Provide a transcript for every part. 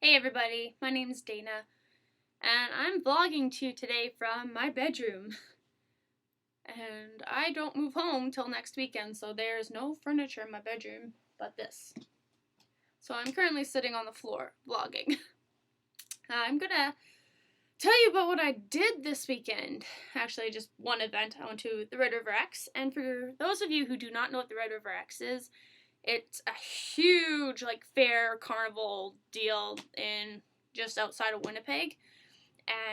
Hey everybody, my name's Dana, and I'm vlogging to you today from my bedroom. And I don't move home till next weekend, so there's no furniture in my bedroom but this. So I'm currently sitting on the floor vlogging. I'm gonna tell you about what I did this weekend. Actually, just one event. I went to the Red River X, and for those of you who do not know what the Red River X is, it's a huge fair carnival deal in just outside of Winnipeg,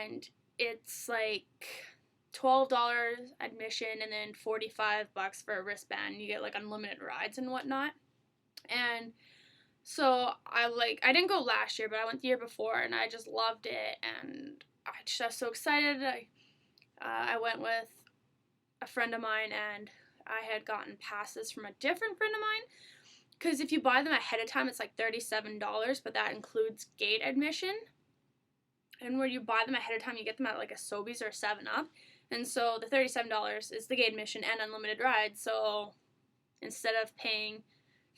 and it's like $12 admission and then $45 for a wristband. You get unlimited rides and whatnot. And so I didn't go last year, but I went the year before, and I just loved it, and I just was so excited. I went with a friend of mine, and I had gotten passes from a different friend of mine. Because if you buy them ahead of time, it's like $37, but that includes gate admission. And when you buy them ahead of time, you get them at like a Sobeys or a 7-Up. And so the $37 is the gate admission and unlimited rides. So instead of paying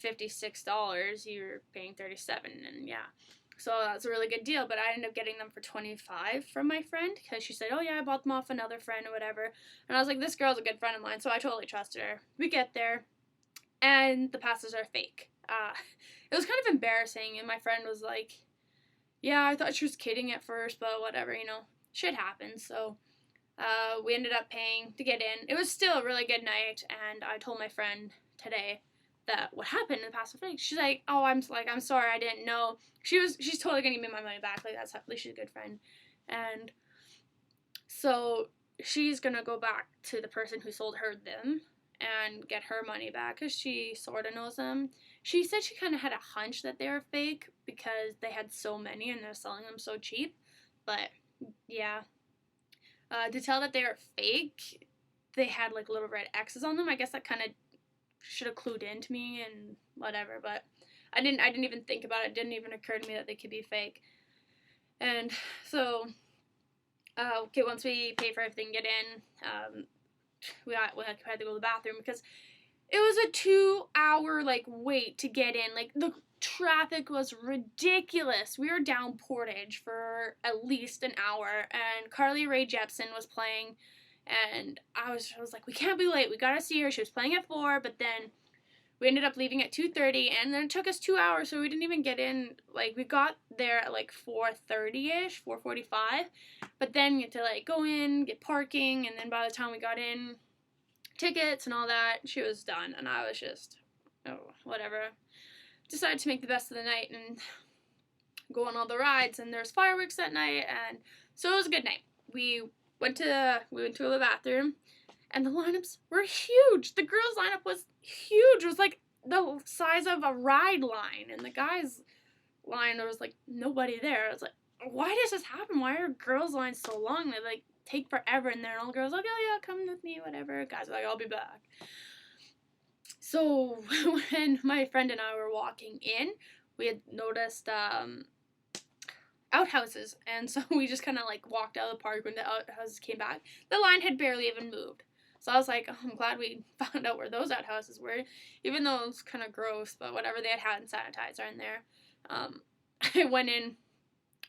$56, you're paying $37, and yeah. So that's a really good deal, but I ended up getting them for $25 from my friend because she said, oh yeah, I bought them off another friend or whatever. And I was like, this girl's a good friend of mine, so I totally trusted her. We get there, and the passes are fake. It was kind of embarrassing, and my friend was like, yeah, I thought she was kidding at first, but whatever, shit happens. So we ended up paying to get in. It was still a really good night, and I told my friend today that what happened in the pass was fake. She's like, oh, I'm sorry, I didn't know. She's totally gonna give me my money back. That's at least she's a good friend. And so she's gonna go back to the person who sold her them and get her money back because she sort of knows them. She said she kind of had a hunch that they were fake because they had so many and they're selling them so cheap. But yeah, to tell that they were fake, they had little red X's on them. I guess that kind of should have clued into me and whatever, but I didn't even think about it. It didn't even occur to me that they could be fake. And so okay, once we pay for everything, get in, we had to go to the bathroom because it was a 2-hour wait to get in. The traffic was ridiculous. We were down Portage for at least an hour, and Carly Rae Jepsen was playing, and I was like, we can't be late. We gotta see her. She was playing at 4, but then we ended up leaving at 2:30, and then it took us 2 hours, so we didn't even get in. We got there at 4:30ish, 4:45, but then you had to go in, get parking, and then by the time we got in, tickets and all that, she was done, and I was just, oh, whatever. Decided to make the best of the night and go on all the rides, and there's fireworks that night, and so it was a good night. We went to the bathroom, and the lineups were huge. The girls' lineup was huge. It was the size of a ride line, and the guys' line, there was nobody there. I was like, why does this happen? Why are girls' lines so long? They take forever in there, and all the girls are like, oh yeah, come with me, whatever. Guys are like, I'll be back. So when my friend and I were walking in, we had noticed outhouses, and so we just kind of walked out of the park when the outhouses came back. The line had barely even moved. So I was like, oh, I'm glad we found out where those outhouses were, even though it was kind of gross, but whatever, they had hand sanitizer in there. I went in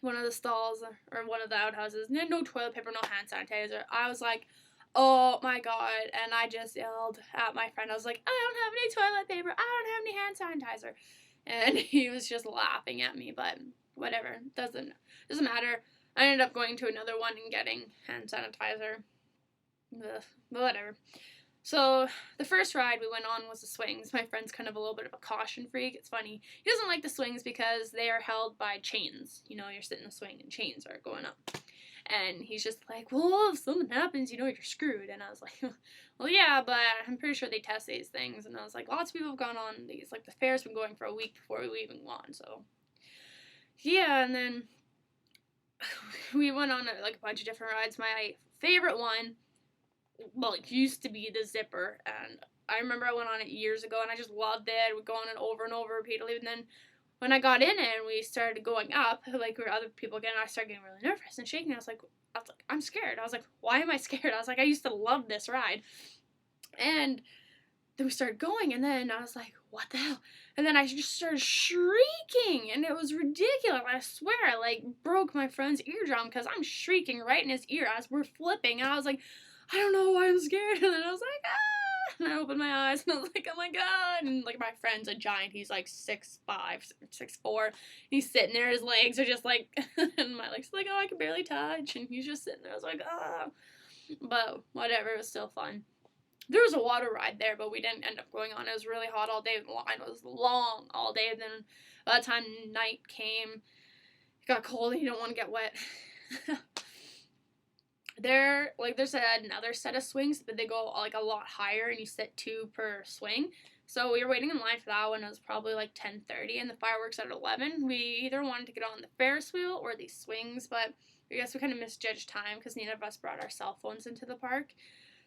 one of the stalls or one of the outhouses, and no toilet paper, no hand sanitizer. I was like, oh my god, and I just yelled at my friend. I was like, I don't have any toilet paper, I don't have any hand sanitizer, and he was just laughing at me, but whatever, doesn't matter. I ended up going to another one and getting hand sanitizer. Ugh, but whatever. So the first ride we went on was the swings. My friend's kind of a little bit of a caution freak. It's funny. He doesn't like the swings because they are held by chains. You're sitting in the swing and chains are going up. And he's just like, well, if something happens, you're screwed. And I was like, well, yeah, but I'm pretty sure they test these things. And I was like, lots of people have gone on these. The fair's been going for a week before we even won. So yeah, and then we went on a bunch of different rides. My favorite one, well, it used to be the Zipper, and I remember I went on it years ago, and I just loved it. We'd go on it over and over repeatedly, and then when I got in it and we started going up, where other people again, I started getting really nervous and shaking. I was like, I'm scared. I was like, why am I scared? I was like, I used to love this ride. And then we started going, and then I was like, what the hell? And then I just started shrieking, and it was ridiculous. I swear, I like broke my friend's eardrum because I'm shrieking right in his ear as we're flipping, and I was like, I don't know why I'm scared. And then I was like, ah, and I opened my eyes, and I was like, oh my god. And like my friend's a giant. He's like 6'5", 6'4". He's sitting there. His legs are just like, and my legs are like, oh, I can barely touch. And he's just sitting there. I was like, ah. But whatever, it was still fun. There was a water ride there, but we didn't end up going on. It was really hot all day. The line was long all day. And then by the time night came, it got cold and you don't want to get wet. There's another set of swings, but they go like a lot higher, and you sit 2 per swing. So we were waiting in line for that one. It was probably like 10:30, and the fireworks at 11. We either wanted to get on the Ferris wheel or these swings, but I guess we kind of misjudged time because neither of us brought our cell phones into the park.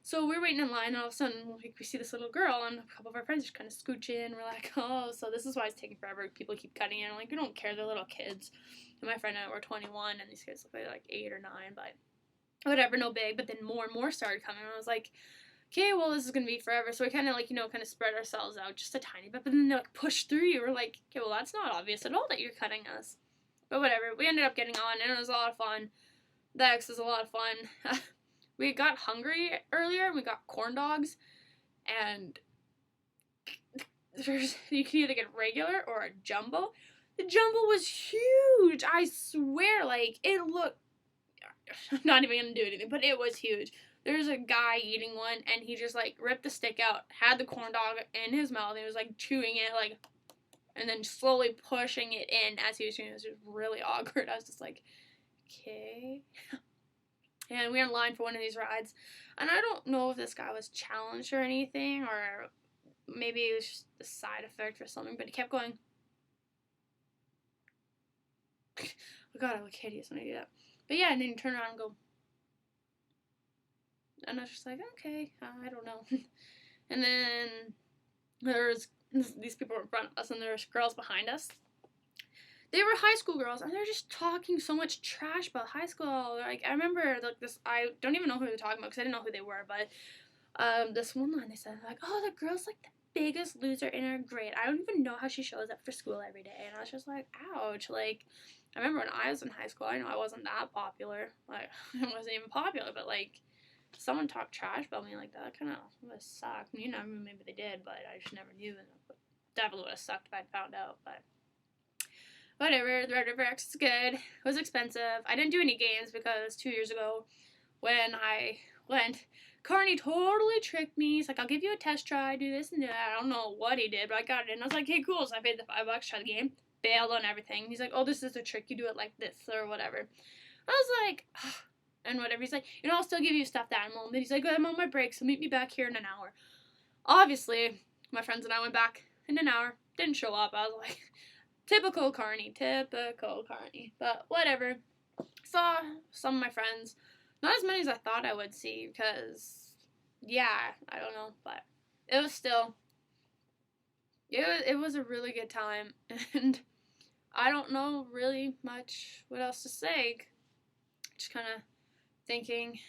So we were waiting in line, and all of a sudden we see this little girl, and a couple of our friends just kind of scooch in. We're like, oh, so this is why it's taking forever. People keep cutting in. I'm like, we don't care. They're little kids. And my friend and I were 21, and these kids look like 8 or 9, but whatever, no big. But then more and more started coming, and I was like, okay, well, this is going to be forever. So we kind of kind of spread ourselves out just a tiny bit, but then they push through you. We're like, okay, well, that's not obvious at all that you're cutting us. But whatever, we ended up getting on, and it was a lot of fun. The X was a lot of fun. We got hungry earlier, and we got corn dogs, and you can either get regular or a jumbo. The jumbo was huge. I swear, it looked, I'm not even going to do anything, but it was huge. There's a guy eating one, and he just, ripped the stick out, had the corn dog in his mouth, and he was, chewing it, and then slowly pushing it in as he was doing it. It was just really awkward. I was just like, okay. And we were in line for one of these rides, and I don't know if this guy was challenged or anything, or maybe it was just a side effect or something, but he kept going, oh god, I look hideous when I do that. But yeah, and then you turn around and go, and I was just like, okay, I don't know. And then there's these people in front of us, and there's girls behind us. They were high school girls, and they're just talking so much trash about high school. I remember, I don't even know who they were talking about, because I didn't know who they were, but, this one line, they said, oh, the girl's, the biggest loser in her grade. I don't even know how she shows up for school every day. And I was just like, ouch, I remember when I was in high school, I know I wasn't that popular, I wasn't even popular, but, someone talked trash about me like that, kind of would have sucked. Maybe they did, but I just never knew, and it definitely would have sucked if I'd found out, but whatever. The Red River X is good. It was expensive. I didn't do any games because 2 years ago when I went, Carney totally tricked me. He's like, I'll give you a test try, do this and that. I don't know what he did, but I got it. And I was like, hey, cool. So I paid the $5, try the game, bailed on everything. He's like, oh, this is a trick. You do it like this or whatever. I was like, ugh. And whatever. He's like, I'll still give you a stuffed animal. And then he's like, I'm on my break, so meet me back here in an hour. Obviously, my friends and I went back in an hour. Didn't show up. I was like, typical Carney. But whatever. Saw some of my friends. Not as many as I thought I would see, because, yeah, I don't know. But it was still, it was a really good time. And I don't know really much what else to say. Just kind of thinking,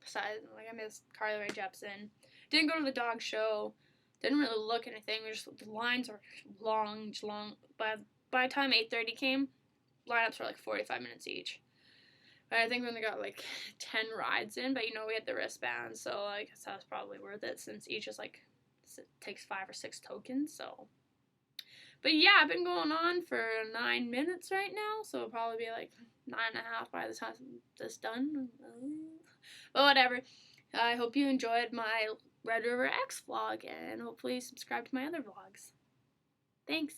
besides, I missed Carly Rae Jepsen. Didn't go to the dog show. Didn't really look at anything. The lines are long. By the time 8:30 came, lineups were 45 minutes each. But I think we only got 10 rides in, but we had the wristbands, so I guess that was probably worth it, since each is takes 5 or 6 tokens, so. But yeah, I've been going on for 9 minutes right now, so it'll probably be 9.5 by the time this is done. But whatever. I hope you enjoyed my Red River X vlog, and hopefully subscribe to my other vlogs. Thanks.